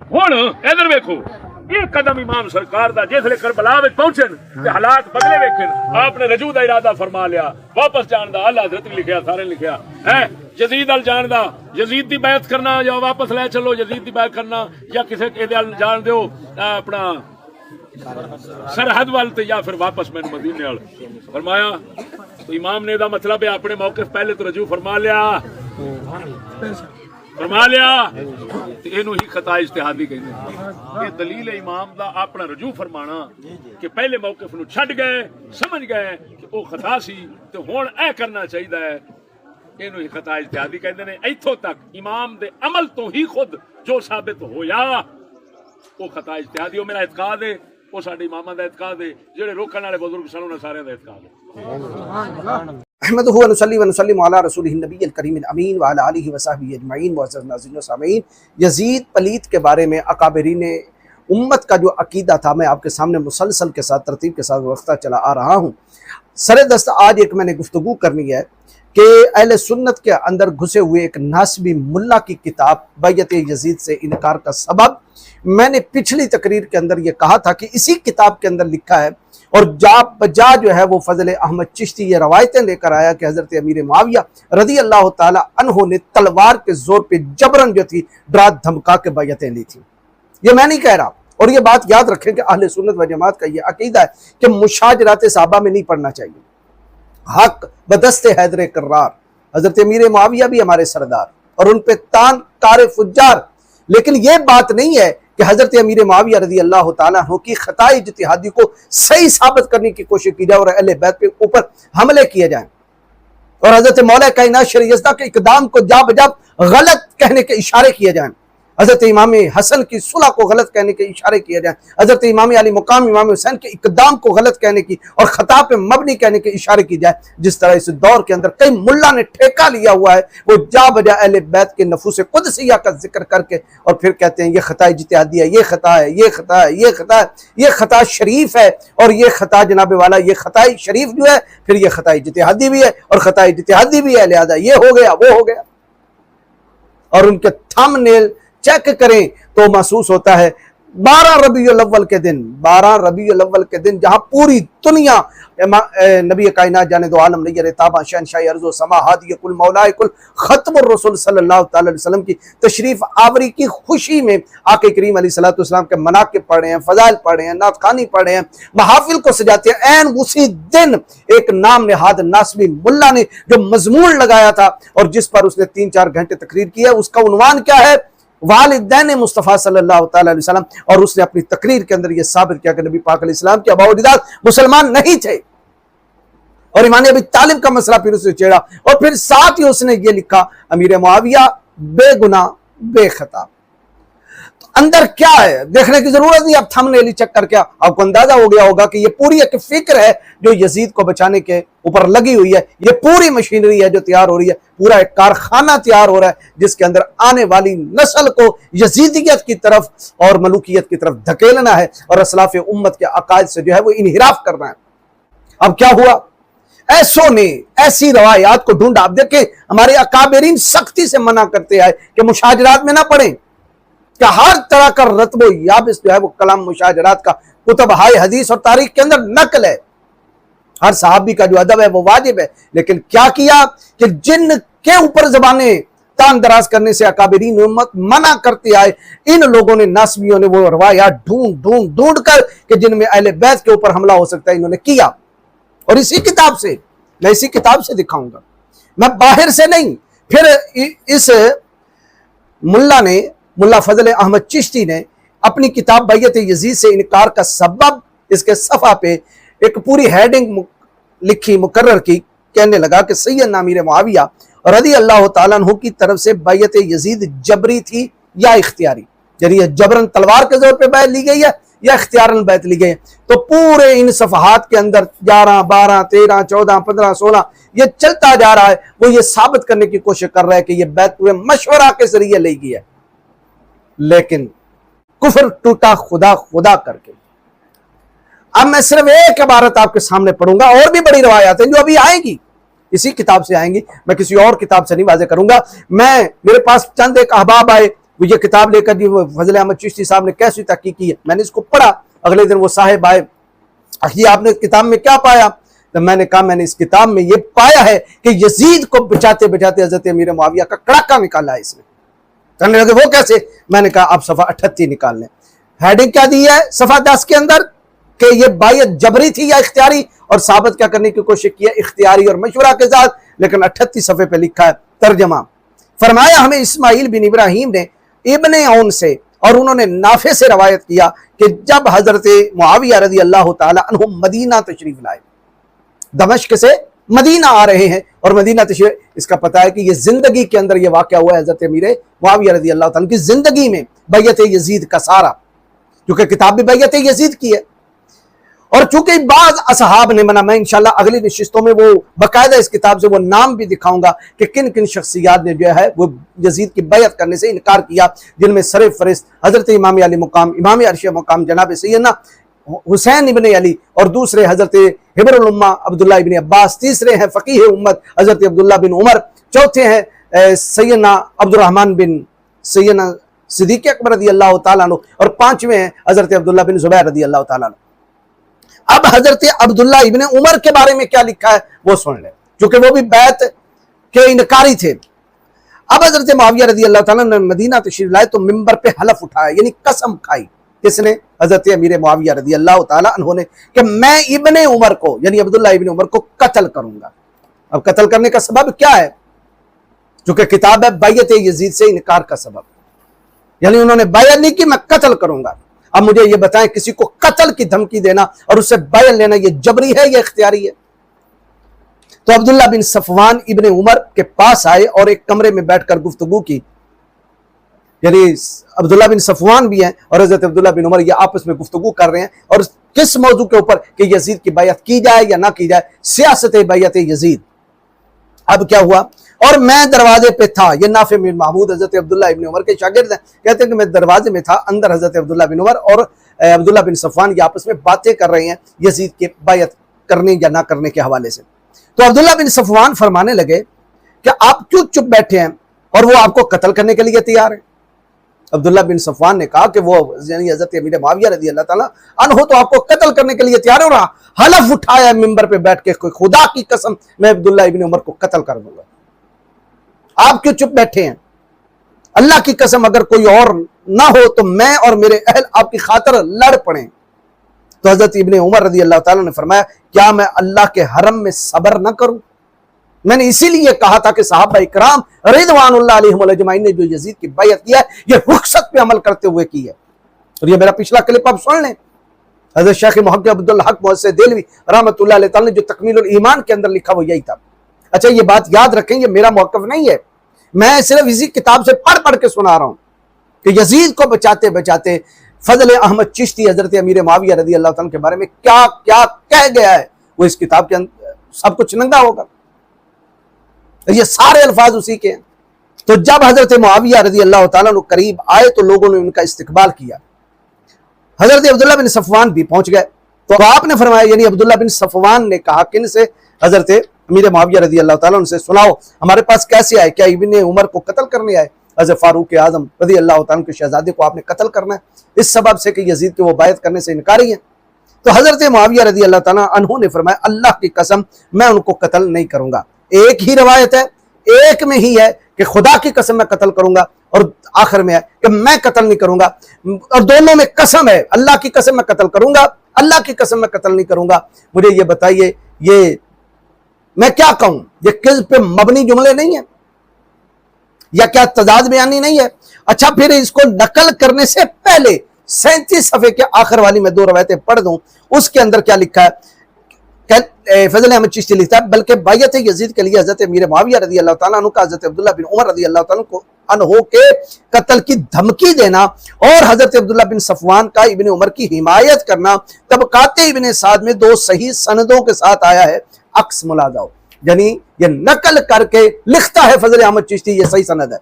ہن ادھر ویکھو یہ قدم امام سرکار دا جس لے کربلا وچ پہنچن تے حالات بدلے ویکھن آپ نے رجوع دا ارادہ فرما لیا واپس جان دا اللہ حضرت نے لکھیا سارے لکھیا ہے یزید ال جان دا یزید دی بیعت کرنا یا واپس لے چلو یزید دی بیعت کرنا یا کسے دے ال جان دیو اپنا سرحد وال تے یا پھر واپس میں مدینے وال فرمایا تو امام نے دا مطلب ہے اپنے موقف پہلے تو رجوع فرما لیا اینو ہی خطا اجتہادی کہندے ہیں یہ دلیل امام دا اپنا رجوع فرمانا کہ پہلے موقف نو چھڈ گئے سمجھ گئے کہ او خطا سی تے ہن اے کرنا چاہیے ہے اینو ہی خطا اجتہادی کہندے نے ایتھوں تک امام دے عمل تو ہی خود جو ثابت ہویا او خطا اجتہادی او میرا اعتقاد ہے وہ ساڈے اماماں دا اعتقاد ہے جڑے روکن والے بزرگ سن انہاں سارے دا اعتقاد ہے احمدہ و نصلی و نسلم علی رسولہ النبی الکریم الامین وعلی آلہ وصحبہ اجمعین معزز ناظرین و سامعین یزید پلیت کے بارے میں اکابرین امت کا جو عقیدہ تھا میں آپ کے سامنے مسلسل کے ساتھ ترتیب کے ساتھ رفتہ چلا آ رہا ہوں سر دست آج ایک میں نے گفتگو کرنی ہے کہ اہل سنت کے اندر گھسے ہوئے ایک ناسبی ملا کی کتاب بیعت یزید سے انکار کا سبب میں نے پچھلی تقریر کے اندر یہ کہا تھا کہ اسی کتاب کے اندر لکھا ہے اور جا بجا جو ہے وہ فضل احمد چشتی یہ روایتیں لے کر آیا کہ حضرت امیر معاویہ رضی اللہ تعالی عنہ نے تلوار کے زور پہ جبرن جو تھی ڈرا دھمکا کے بیعتیں لی تھی یہ میں نہیں کہہ رہا اور یہ بات یاد رکھیں کہ اہل سنت و جماعت کا یہ عقیدہ ہے کہ مشاجرات صحابہ میں نہیں پڑھنا چاہیے حق بدست حیدر کرار حضرت امیر معاویہ بھی ہمارے سردار اور ان پہ تان کار فجار لیکن یہ بات نہیں ہے کہ حضرت امیر معاویہ رضی اللہ تعالیٰ عنہ کی خطا اجتہادی کو صحیح ثابت کرنے کی کوشش کی جائے اور اہل بیت پہ اوپر حملے کیے جائیں اور حضرت مولا کائنات شرع یزدہ کے اقدام کو جا بجا غلط کہنے کے اشارے کیے جائیں حضرت امام حسن کی صلح کو غلط کہنے کے اشارے کیے جائیں حضرت امام علی مقام امام حسین کے اقدام کو غلط کہنے کی اور خطا پہ مبنی کہنے کے اشارے کی جائے جس طرح اس دور کے اندر کئی ملا نے ٹھیکہ لیا ہوا ہے وہ جا بجا اہل بیت کے نفوس قدسیہ کا ذکر کر کے اور پھر کہتے ہیں یہ خطا اجتہادی ہے یہ خطا ہے یہ خطا ہے یہ خطا ہے یہ خطا شریف ہے اور یہ خطا جناب والا یہ خطا شریف جو ہے پھر یہ خطا اجتہادی بھی ہے اور خطا اجتہادی بھی ہے لہذا یہ ہو گیا وہ ہو گیا اور ان کے تھم نیل چیک کریں تو محسوس ہوتا ہے 12 ربیع الاول کے دن جہاں پوری دنیا نبی کائنات جانے دو عالم نیر تابہ شہنشاہ ارض و سما ہادی کل مولائے کل ختم الرسول صلی اللہ تعالی علیہ وسلم کی تشریف آوری کی خوشی میں آقا کریم علیہ السلام کے مناقب پڑھ رہے ہیں فضائل پڑھ رہے ہیں نعت خوانی پڑھ رہے ہیں محافل کو سجاتے ہیں عین اسی دن ایک نام نہاد ناسبی ملا نے جو مضمون لگایا تھا اور جس پر اس نے 3-4 گھنٹے تقریر کی ہے اس کا عنوان کیا ہے والدین مصطفیٰ صلی اللہ تعالی علیہ وسلم اور اس نے اپنی تقریر کے اندر یہ ثابت کیا کہ نبی پاک علیہ السلام کے آباء و اجداد مسلمان نہیں تھے اور امام ابی طالب کا مسئلہ پھر اسے چھیڑا اور پھر ساتھ ہی اس نے یہ لکھا امیر معاویہ بے گناہ بے خطا اندر کیا ہے دیکھنے کی ضرورت نہیں اب تھم نیلی چک کر کے آپ کو اندازہ ہو گیا ہوگا کہ یہ پوری ایک فکر ہے جو یزید کو بچانے کے اوپر لگی ہوئی ہے یہ پوری مشینری ہے جو تیار ہو رہی ہے پورا ایک کارخانہ تیار ہو رہا ہے جس کے اندر آنے والی نسل کو یزیدیت کی طرف اور ملوکیت کی طرف دھکیلنا ہے اور اسلاف امت کے عقائد سے جو ہے وہ انحراف کرنا ہے اب کیا ہوا ایسوں نے ایسی روایات کو ڈھونڈا آپ دیکھیں ہمارے اکابرین سختی سے منع کرتے آئے کہ مشاجرات میں نہ پڑھیں کہ ہر طرح کا رتب و یابس جو ہے وہ کلام مشاجرات کا کتب ہائے حدیث اور تاریخ کے اندر نقل ہے ہر صحابی کا جو ادب ہے وہ واجب ہے لیکن کیا کیا کہ جن کے اوپر زبانیں تان دراز کرنے سے اکابرین امت منع کرتے آئے ان لوگوں نے ناسبیوں نے وہ روایات ڈھونڈ کر کہ جن میں اہل بیت کے اوپر حملہ ہو سکتا ہے انہوں نے کیا اور اسی کتاب سے میں اسی کتاب سے دکھاؤں گا میں باہر سے نہیں پھر اس ملا فضل احمد چشتی نے اپنی کتاب بیعت یزید سے انکار کا سبب اس کے صفحہ پہ ایک پوری ہیڈنگ لکھی مقرر کی کہنے لگا کہ سیدنا امیر معاویہ رضی اللہ تعالیٰ عنہ کی طرف سے بیعت یزید جبری تھی یا اختیاری یعنی یہ جبرن تلوار کے زور پہ بیعت لی گئی ہے یا اختیارن بیعت لی گئی ہے تو پورے ان صفحات کے اندر 11 12 13 14 15 16 یہ چلتا جا رہا ہے وہ یہ ثابت کرنے کی کوشش کر رہا ہے کہ یہ بیعت پورے مشورہ کے ذریعے لی گئی ہے لیکن کفر ٹوٹا خدا کر کے اب میں صرف ایک عبارت آپ کے سامنے پڑھوں گا اور بھی بڑی روایات ہیں جو ابھی آئیں گی اسی کتاب سے آئیں گی میں کسی اور کتاب سے نہیں واضح کروں گا میرے پاس چند ایک احباب آئے وہ یہ کتاب لے کر جی فضل احمد چشتی صاحب نے کیسی تحقیق کی ہے، میں نے اس کو پڑھا، اگلے دن وہ صاحب آئے، یہ آپ نے کتاب میں کیا پایا؟ تو میں نے کہا میں نے اس کتاب میں یہ پایا ہے کہ یزید کو بچاتے بچاتے حضرت امیر معاویہ کا کڑاکا نکالا ہے اس نے۔ کہنے لگے وہ کیسے؟ میں نے کہا آپ صفحہ 38 نکال لیں، ہیڈنگ کیا دی ہے صفحہ 10 کے اندر کہ یہ بیعت جبری تھی یا اختیاری، اور ثابت کیا کرنے کی کوشش کی ہے اختیاری اور مشورہ کے ساتھ، لیکن 38 صفحے پہ لکھا ہے ترجمہ، فرمایا ہمیں اسماعیل بن ابراہیم نے ابن عون سے اور انہوں نے نافع سے روایت کیا کہ جب حضرت معاویہ رضی اللہ تعالی عنہ مدینہ تشریف لائے، دمشق سے مدینہ آ رہے ہیں اور مدینہ تشریف، اس کا پتہ ہے کہ یہ زندگی کے اندر یہ واقعہ ہوا ہے حضرت امیر معاویہ رضی اللہ تعالیٰ کی زندگی میں بیعت یزید کا سارا، کیونکہ کتاب بھی بیعت یزید کی ہے۔ اور چونکہ بعض اصحاب نے منع، میں انشاءاللہ اگلی نشستوں میں وہ باقاعدہ اس کتاب سے وہ نام بھی دکھاؤں گا کہ کن کن شخصیات نے جو ہے وہ یزید کی بیعت کرنے سے انکار کیا، جن میں سر فہرست حضرت امام علی مقام، امام عرش مقام جناب سیدنا حسین ابن علی، اور دوسرے حضرت حبر الامہ عبداللہ ابن عباس، تیسرے ہیں فقیہ امت حضرت عبداللہ بن عمر، چوتھے ہیں سیدنا عبد الرحمن بن سیدنا صدیق اکبر رضی اللہ تعالیٰ عنہ، اور پانچویں ہیں حضرت عبداللہ بن زبیر رضی اللہ تعالیٰ عنہ۔ اب حضرت عبداللہ ابن عمر کے بارے میں کیا لکھا ہے وہ سن لیں، چونکہ وہ بھی بیعت کے انکاری تھے۔ اب حضرت معاویہ رضی اللہ تعالیٰ نے مدینہ تشریف لائے تو منبر پہ حلف اٹھایا، یعنی قسم کھائی، کس نے؟ حضرت امیر معاویہ رضی اللہ تعالیٰ عنہ نے، کہ میں ابن عمر کو یعنی عبداللہ ابن عمر کو قتل کروں گا۔ اب قتل کرنے کا سبب کیا ہے؟ چونکہ کتاب ہے بیعت یزید سے انکار کا سبب، یعنی انہوں نے بیعت نہیں کی، میں قتل کروں گا۔ اب مجھے یہ بتائیں کسی کو قتل کی دھمکی دینا اور اس سے بیعت لینا یہ جبری ہے یا اختیاری ہے؟ تو عبداللہ بن صفوان ابن عمر کے پاس آئے اور ایک کمرے میں بیٹھ کر گفتگو کی، یعنی عبداللہ بن صفوان بھی ہیں اور حضرت عبداللہ بن عمر یہ آپس میں گفتگو کر رہے ہیں، اور کس موضوع کے اوپر کہ یزید کی بیعت کی جائے یا نہ کی جائے، سیاست بیعت یزید۔ اب کیا ہوا؟ اور میں دروازے پہ تھا، یہ نافع بن محمود حضرت عبداللہ ابن عمر کے شاگرد ہیں، کہتے ہیں کہ میں دروازے میں تھا، اندر حضرت عبداللہ بن عمر اور عبداللہ بن صفوان یہ آپس میں باتیں کر رہے ہیں یزید کی بیعت کرنے یا نہ کرنے کے حوالے سے۔ تو عبداللہ بن صفوان فرمانے لگے کہ آپ کیوں چپ بیٹھے ہیں اور وہ آپ کو قتل کرنے کے لیے تیار ہیں؟ عبداللہ بن صفوان نے کہا کہ وہ یعنی حضرت امیر معاویہ رضی اللہ تعالیٰ عنہ تو آپ کو قتل کرنے کے لیے تیار ہو رہا، حلف اٹھایا ممبر پہ بیٹھ کے، خدا کی قسم میں عبداللہ ابن عمر کو قتل کر دوں گا، آپ کیوں چپ بیٹھے ہیں؟ اللہ کی قسم اگر کوئی اور نہ ہو تو میں اور میرے اہل آپ کی خاطر لڑ پڑیں۔ تو حضرت ابن عمر رضی اللہ تعالیٰ نے فرمایا کیا میں اللہ کے حرم میں صبر نہ کروں؟ میں نے اسی لیے کہا تھا کہ صحابہ اکرام رضوان اللہ علیہم اجمعین نے جو یزید کی بیعت کیا ہے یہ رخصت پہ عمل کرتے ہوئے کی ہے۔ اور یہ میرا پچھلا کلپ آپ سن لیں، حضرت شیخ محقق عبدالحق محسن دہلوی رحمۃ اللہ علیہ تعالیٰ نے جو تکمیل الایمان کے اندر لکھا وہ یہی تھا۔ اچھا یہ بات یاد رکھیں، یہ میرا موقف نہیں ہے، میں صرف اسی کتاب سے پڑھ کے سنا رہا ہوں کہ یزید کو بچاتے بچاتے فضل احمد چشتی حضرت امیر معاویہ رضی اللہ تعالیٰ کے بارے میں کیا کیا کہہ گیا ہے، وہ اس کتاب کے اندر سب کچھ ننگا ہوگا، یہ سارے الفاظ اسی کے ہیں۔ تو جب حضرت معاویہ رضی اللہ تعالیٰ عنہ قریب آئے تو لوگوں نے ان کا استقبال کیا، حضرت عبداللہ بن صفوان بھی پہنچ گئے، تو آپ نے فرمایا یعنی عبداللہ بن صفوان نے کہا کن سے؟ حضرت امیر معاویہ رضی اللہ تعالیٰ عنہ سے، سناؤ ہمارے پاس کیسے آئے؟ کیا ابن عمر کو قتل کرنے آئے؟ حضرت فاروق اعظم رضی اللہ تعالیٰ کے شہزادے کو آپ نے قتل کرنا ہے اس سبب سے کہ یزید کے وہ بیعت کرنے سے انکاری ہیں؟ تو حضرت معاویہ رضی اللہ تعالیٰ عنہ نے فرمایا اللہ کی قسم میں ان کو قتل نہیں کروں گا۔ ایک ہی روایت ہے، ایک میں ہی ہے کہ خدا کی قسم میں قتل کروں گا، اور آخر میں ہے کہ میں قتل نہیں کروں گا، اور دونوں میں قسم ہے، اللہ کی قسم میں قتل کروں گا، اللہ کی قسم میں قتل نہیں کروں گا۔ مجھے یہ بتائیے یہ میں کیا کہوں؟ یہ کذب پہ مبنی جملے نہیں ہیں یا کیا تضاد بیانی نہیں ہے؟ اچھا پھر اس کو نقل کرنے سے پہلے 37 صفحے کے آخر والی میں 2 روایتیں پڑھ دوں، اس کے اندر کیا لکھا ہے؟ فضل احمد چشتی لکھتا ہے بلکہ بیعت یزید کے لیے حضرت امیر معاویہ رضی اللہ تعالیٰ عنہ کا حضرت عبداللہ بن عمر رضی اللہ تعالیٰ عنہ کے قتل کی دھمکی دینا اور حضرت عبداللہ بن صفوان کا ابن عمر کی حمایت کرنا طبقات ابن سعد میں 2 صحیح سندوں کے ساتھ آیا ہے، عکس ملاحظہ ہو، یعنی یہ نقل کر کے لکھتا ہے فضل احمد چشتی یہ صحیح سند ہے۔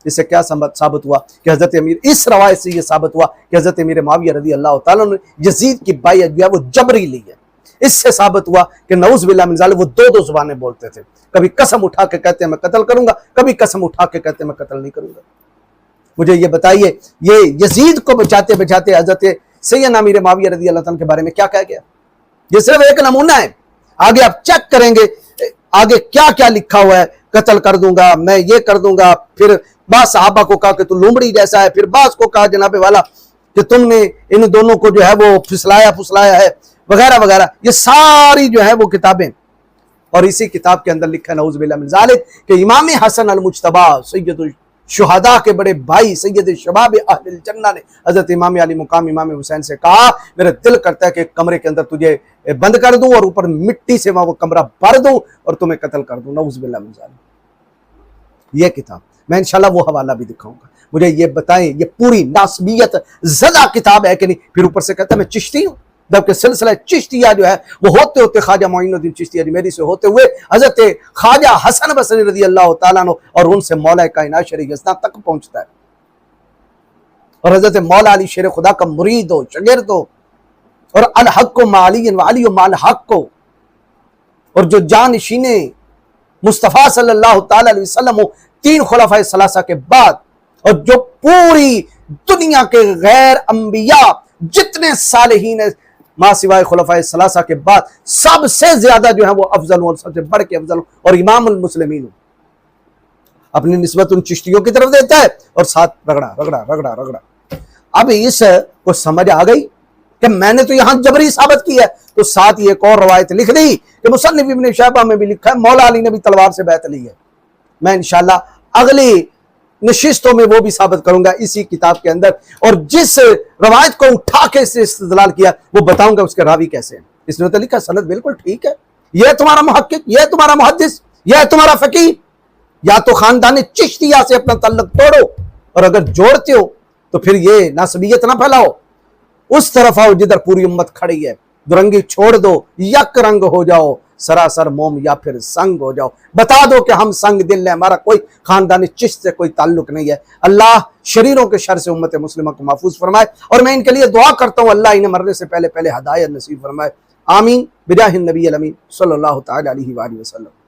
اس سے کیا ثابت ہوا کہ حضرت امیر، اس روایت سے یہ ثابت ہوا کہ حضرت امیر معاویہ رضی اللہ تعالیٰ نے یزید کی بیعت جو ہے وہ جبری لی ہے۔ اس سے ثابت ہوا کہ نعوذ باللہ من ذالک وہ 2 زبانیں بولتے تھے، کبھی قسم اٹھا کے کہتے ہیں میں قتل کروں گا، کبھی قسم اٹھا کے کہتے ہیں میں قتل نہیں کروں گا۔ مجھے یہ بتائیے یہ یزید کو بچاتے بچاتے حضرت سیدنا امیر معاویہ رضی اللہ تعالیٰ کے بارے میں کیا کہا گیا؟ یہ صرف ایک نمونہ ہے، آگے آپ چیک کریں گے آگے کیا کیا لکھا ہوا ہے، قتل کر دوں گا، میں یہ کر دوں گا، پھر بعض صحابہ کو کہا کہ تو لومڑی جیسا ہے، پھر بعض کو کہا جناب والا کہ تم نے ان دونوں کو جو ہے وہ پھسلایا ہے وغیرہ وغیرہ، یہ ساری جو ہے وہ کتابیں۔ اور اسی کتاب کے اندر لکھا ہے نعوذ باللہ من ذالک کہ امام حسن المجتبی سید الشہداء کے بڑے بھائی سید شباب اہل الجنہ نے حضرت امام علی مقام امام حسین سے کہا میرا دل کرتا ہے کہ کمرے کے اندر تجھے بند کر دوں اور اوپر مٹی سے وہ کمرہ بھر دوں اور تمہیں قتل کر دوں، نعوذ باللہ من ذالک۔ یہ کتاب میں انشاءاللہ وہ حوالہ بھی دکھاؤں گا۔ مجھے یہ بتائیں یہ پوری ناسبیت زدہ کتاب ہے کہ نہیں؟ پھر اوپر سے کہتا ہے میں چشتی ہوں، جبکہ سلسلہ چشتیہ جو ہے وہ ہوتے ہوتے خواجہ معین الدین چشتی اجمیری سے ہوتے ہوئے حضرت خواجہ حسن بصری رضی اللہ تعالیٰ عنہ اور ان سے مولا کائنات شریف یزدان تک پہنچتا ہے، اور حضرت مولا علی شیر خدا کا مرید ہو، شاگرد ہو، اور الحق کو مع علی و علی مع الحق کو، اور جو جانشین مصطفیٰ صلی اللہ تعالیٰ علیہ وسلم ہو 3 خلفائے ثلاثہ کے بعد، اور جو پوری دنیا کے غیر انبیاء جتنے صالحین ماں سوائے خلفائے ثلاثہ کے بعد سب سے زیادہ جو ہے وہ افضل ہوں اور سب سے بڑھ کے افضل ہوں اور امام المسلمین ہوں، اپنی نسبت ان چشتیوں کی طرف دیتا ہے اور ساتھ رگڑا رگڑا رگڑا رگڑا۔ اب اس کو سمجھ آ گئی کہ میں نے تو یہاں جبری ثابت کی ہے، تو ساتھ یہ ایک اور روایت لکھ دی کہ مصنف ابن شہبہ میں بھی لکھا ہے مولا علی نے بھی تلوار سے بیعت لی ہے۔ میں انشاءاللہ اگلی نشستوں میں وہ بھی ثابت کروں گا اسی کتاب کے اندر، اور جس روایت کو اٹھا کے اسے استدلال کیا وہ بتاؤں گا اس کے راوی کیسے ہیں۔ اس نے تو لکھا سند بالکل ٹھیک ہے، یہ تمہارا محقق، یہ تمہارا محدث، یہ تمہارا فقیہ، یا تو خاندان چشتیہ سے اپنا تعلق توڑو، اور اگر جوڑتے ہو تو پھر یہ ناسبیت نہ پھیلاؤ، اس طرف آؤ جدھر پوری امت کھڑی ہے، درنگی چھوڑ دو، یک رنگ ہو جاؤ، سراسر موم یا پھر سنگ ہو جاؤ، بتا دو کہ ہم سنگ دل ہیں، ہمارا کوئی خاندانی چشت سے کوئی تعلق نہیں ہے۔ اللہ شریروں کے شر سے امت مسلمہ کو محفوظ فرمائے، اور میں ان کے لیے دعا کرتا ہوں اللہ انہیں مرنے سے پہلے ہدایت نصیب فرمائے، آمین بجاہ النبی الامین صلی اللہ تعالی علیہ وآلہ وسلم۔